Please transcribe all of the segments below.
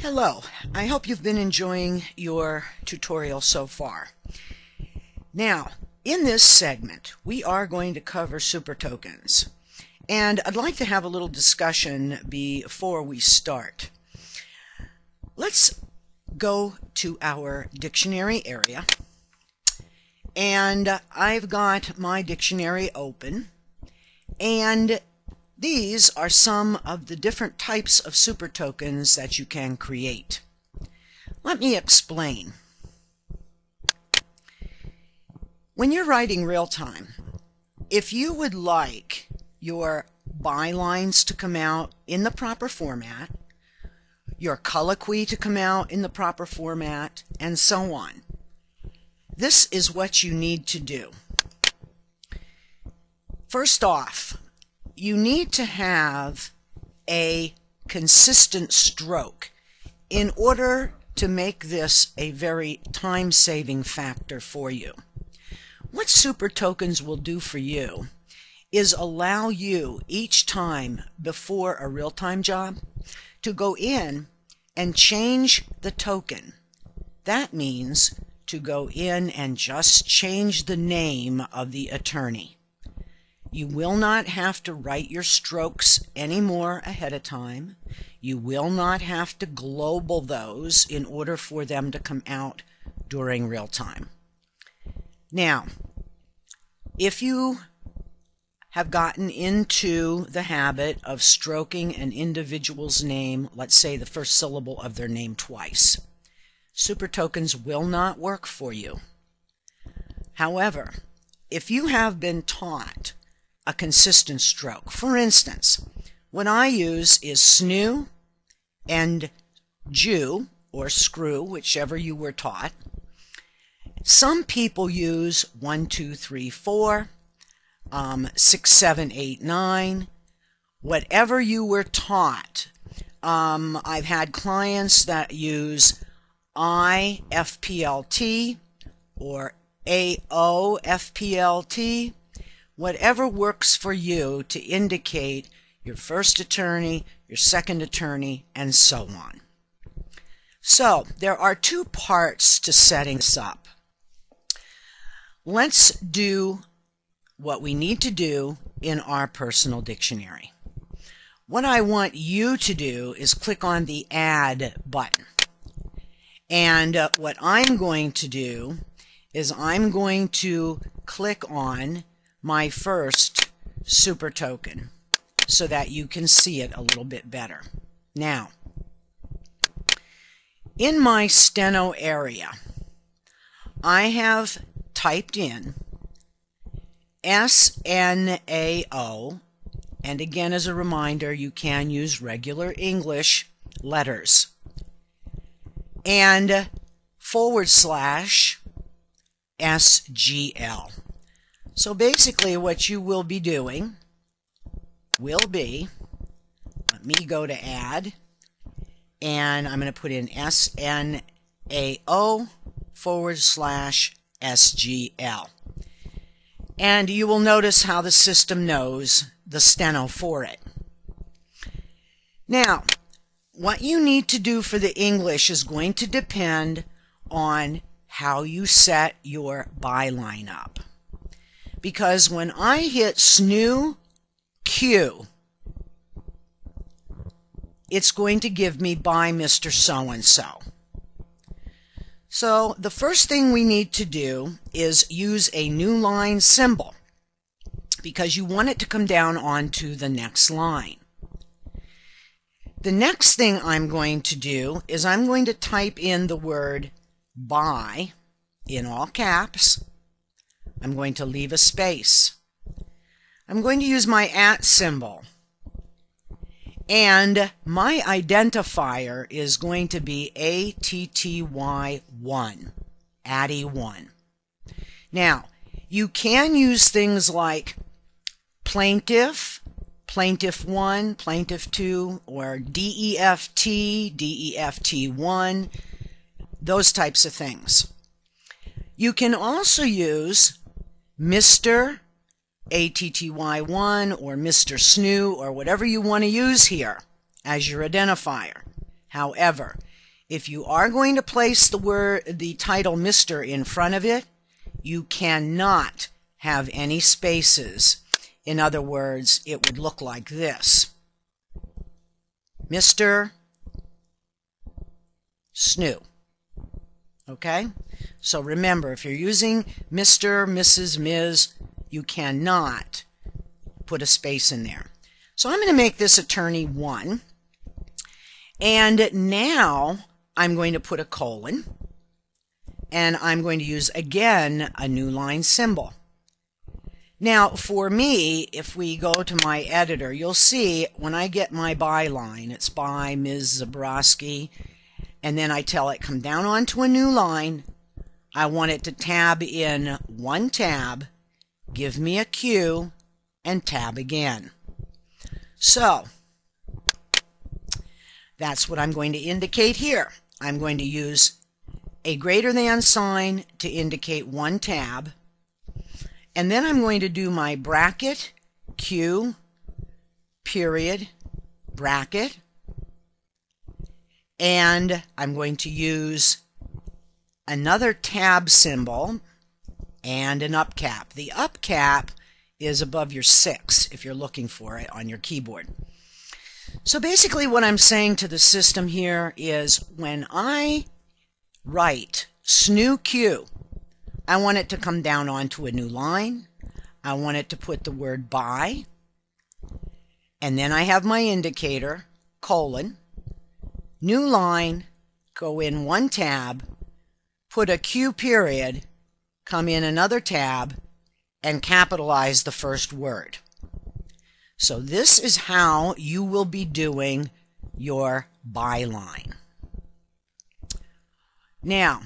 Hello, I hope you've been enjoying your tutorial so far. Now, in this segment, we are going to cover super tokens. And I'd like to have a little discussion before we start. Let's go to our dictionary area. And I've got my dictionary open. And these are some of the different types of super tokens that you can create. Let me explain. When you're writing real time, if you would like your bylines to come out in the proper format, your colloquy to come out in the proper format, and so on, this is what you need to do. First off, you need to have a consistent stroke in order to make this a very time-saving factor for you. What super tokens will do for you is allow you each time before a real-time job to go in and change the token. That means to go in and just change the name of the attorney. You will not have to write your strokes anymore ahead of time. You will not have to global those in order for them to come out during real time. Now, if you have gotten into the habit of stroking an individual's name, let's say the first syllable of their name twice, super tokens will not work for you. However, if you have been taught a consistent stroke, for instance, what I use is snoo and Jew or screw, whichever you were taught. Some people use 1, 2, 3, 4, 6, 7, 8, 9, whatever you were taught. I've had clients that use IFPLT or AOFPLT, whatever works for you to indicate your first attorney, your second attorney, and so on. So there are two parts to setting this up. Let's do what we need to do in our personal dictionary. What I want you to do is click on the Add button. And what I'm going to do is I'm going to click on my first super token so that you can see it a little bit better. Now, in my steno area, I have typed in SNAO, and again as a reminder, you can use regular English letters, and /SGL. So basically what you will be doing will be, let me go to Add, and I'm going to put in SNAO /SGL. And you will notice how the system knows the steno for it. Now, what you need to do for the English is going to depend on how you set your byline up. Because when I hit snoo Q, it's going to give me by Mr. So-and-so. So the first thing we need to do is use a new line symbol because you want it to come down onto the next line. The next thing I'm going to do is I'm going to type in the word by in all caps. I'm going to leave a space. I'm going to use my @ symbol. And my identifier is going to be ATTY1, ATTY1. Now, you can use things like plaintiff, plaintiff 1, plaintiff 2, or DEFT, DEFT1, those types of things. You can also use Mr. ATTY1 or Mr. Snoo or whatever you want to use here as your identifier. However, If you are going to place the title Mr. in front of it, you cannot have any spaces. In other words, it would look like this. Mr. Snoo. Okay? So remember, if you're using Mr., Mrs., Ms., you cannot put a space in there. So I'm going to make this attorney 1. And now I'm going to put a colon. And I'm going to use, again, a new line symbol. Now, for me, if we go to my editor, you'll see when I get my byline, it's by Ms. Zabrowski, and then I tell it, come down onto a new line. I want it to tab in one tab, give me a Q, and tab again. So, that's what I'm going to indicate here. I'm going to use a greater than sign to indicate one tab. And then I'm going to do my bracket, Q, period, bracket. And I'm going to use another tab symbol and an up cap. The up cap is above your 6 if you're looking for it on your keyboard. So basically what I'm saying to the system here is when I write snoo Q, I want it to come down onto a new line. I want it to put the word by. And then I have my indicator, colon, new line, go in one tab, put a Q period, come in another tab, and capitalize the first word. So this is how you will be doing your byline. Now,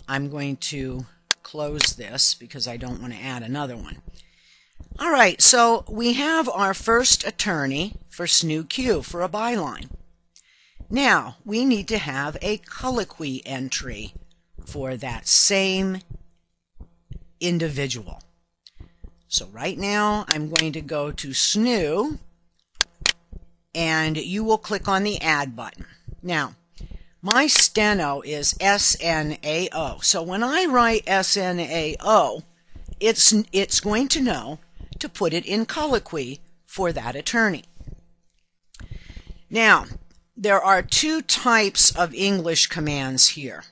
I'm going to close this because I don't want to add another one. All right, so we have our first attorney for snoo Q for a byline. Now, we need to have a colloquy entry for that same individual. So right now, I'm going to go to snoo, and you will click on the add button. Now, my steno is S-N-A-O. So when I write S-N-A-O, it's going to know to put it in colloquy for that attorney. Now, there are two types of English commands here.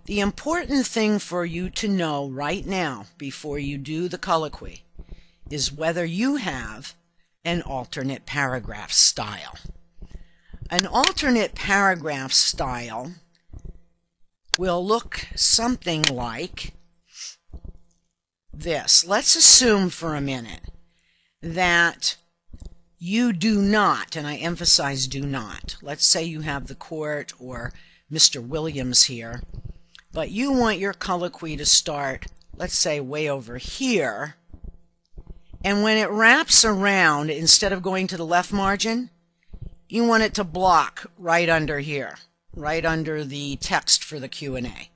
The important thing for you to know right now before you do the colloquy is whether you have an alternate paragraph style. An alternate paragraph style will look something like this. Let's assume for a minute that you do not, and I emphasize do not. Let's say you have the court or Mr. Williams here, but you want your colloquy to start, let's say, way over here. And when it wraps around, instead of going to the left margin, you want it to block right under here, right under the text for the Q&A.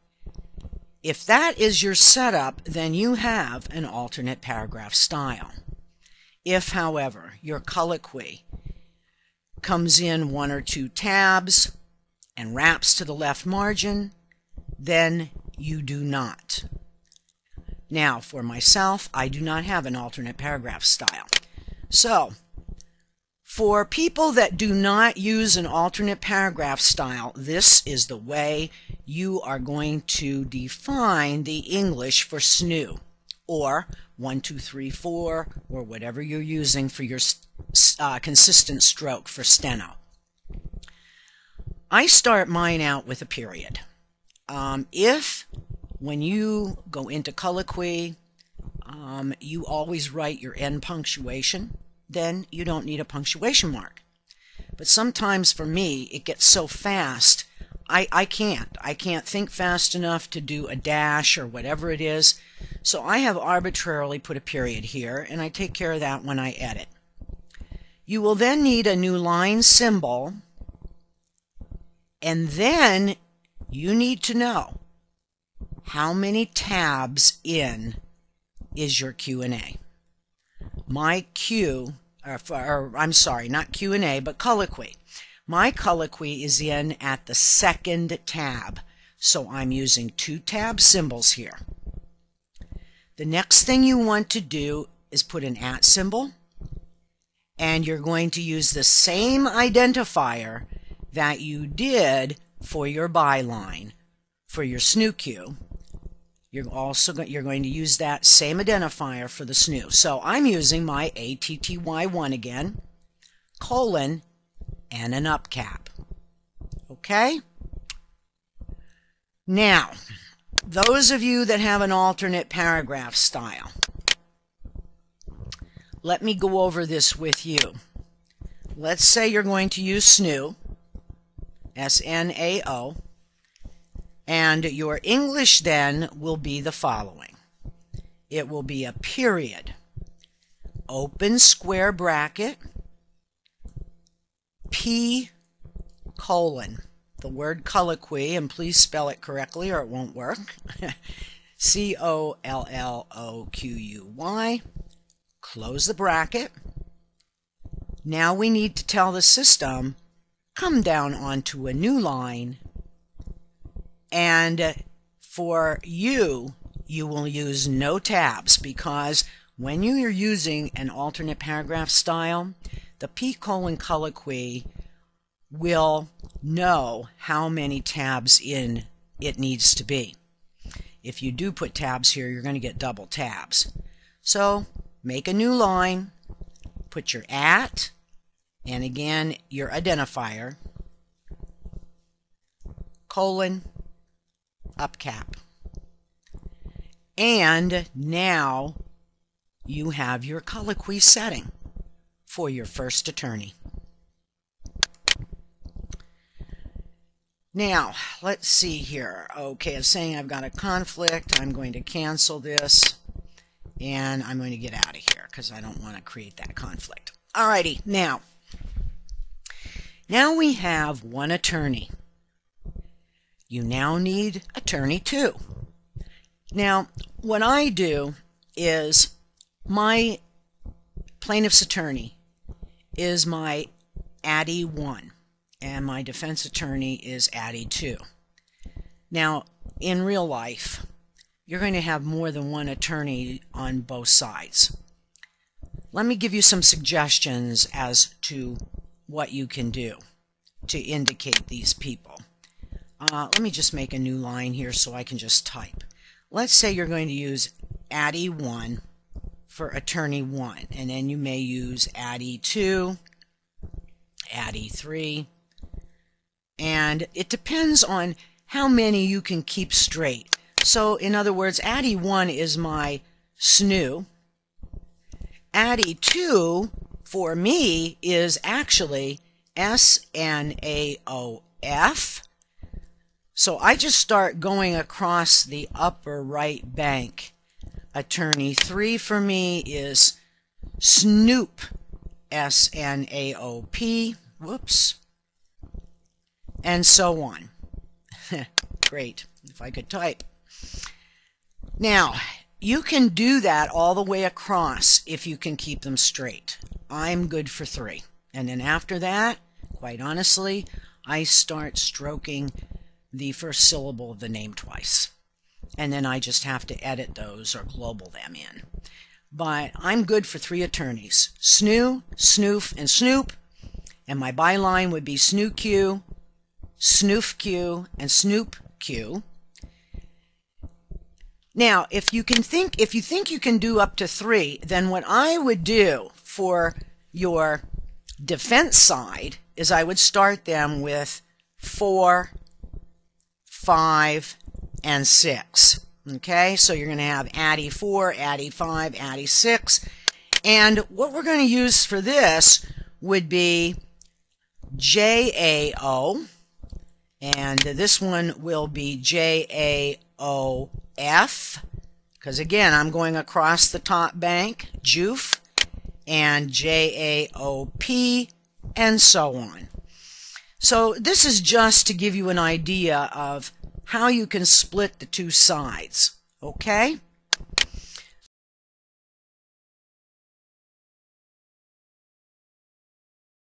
If that is your setup, then you have an alternate paragraph style. If, however, your colloquy comes in one or two tabs and wraps to the left margin, then you do not. Now, for myself, I do not have an alternate paragraph style. So, for people that do not use an alternate paragraph style, this is the way you are going to define the English for snoo, or 1, 2, 3, 4, or whatever you're using for your consistent stroke for steno. I start mine out with a period. If, when you go into colloquy, you always write your end punctuation, then you don't need a punctuation mark. But sometimes for me, it gets so fast, I can't think fast enough to do a dash or whatever it is. So I have arbitrarily put a period here, and I take care of that when I edit. You will then need a new line symbol, and then you need to know how many tabs in is your Q&A. My Q, I'm sorry, not Q&A, but colloquy. My colloquy is in at the second tab, so I'm using 2 tab symbols here. The next thing you want to do is put an @ symbol, and you're going to use the same identifier that you did for your byline, for your SNU cue. You're going to use that same identifier for the SNU. So I'm using my ATTY1 again, colon, and an up cap. Okay? Now, those of you that have an alternate paragraph style, let me go over this with you. Let's say you're going to use SNAO, S-N-A-O, and your English then will be the following. It will be a period, open square bracket, P colon, the word colloquy, and please spell it correctly or it won't work, C-O-L-L-O-Q-U-Y, close the bracket. Now we need to tell the system, come down onto a new line, and for you will use no tabs, because when you are using an alternate paragraph style, the P colon colloquy will know how many tabs in it needs to be. If you do put tabs here, you're going to get double tabs. So make a new line, put your @ and again your identifier, colon, up cap. And now you have your colloquy setting for your first attorney. Now, let's see here. Okay, I'm saying I've got a conflict. I'm going to cancel this, and I'm going to get out of here because I don't want to create that conflict. Alrighty, now we have one attorney. You now need attorney 2. Now, what I do is my plaintiff's attorney is my Addy 1, and my defense attorney is Addy 2. Now, in real life, you're going to have more than one attorney on both sides. Let me give you some suggestions as to what you can do to indicate these people. Let me just make a new line here so I can just type. Let's say you're going to use Addy 1 for attorney 1, and then you may use Addy 2, Addy 3, and it depends on how many you can keep straight. So in other words, Addy 1 is my SNU. Addy 2 for me is actually SNAOF. So I just start going across the upper right bank. Attorney 3 for me is SNOOP, S-N-A-O-P, whoops, and so on. Great, if I could type. Now, you can do that all the way across if you can keep them straight. I'm good for 3. And then after that, quite honestly, I start stroking the first syllable of the name twice. And then I just have to edit those or global them in. But I'm good for 3 attorneys. SNU, SNOOF, and SNOOP. And my byline would be SNU Q, SNOOF Q, and SNOOP Q. Now, if you think you can do up to 3, then what I would do for your defense side is I would start them with 4, 5, and 6. Okay, so you're going to have Addy 4, Addy 5, Addy 6. And what we're going to use for this would be JAO, and this one will be JAOF, because again, I'm going across the top bank, JUF, and JAOP, and so on. So this is just to give you an idea of how you can split the 2 sides, okay?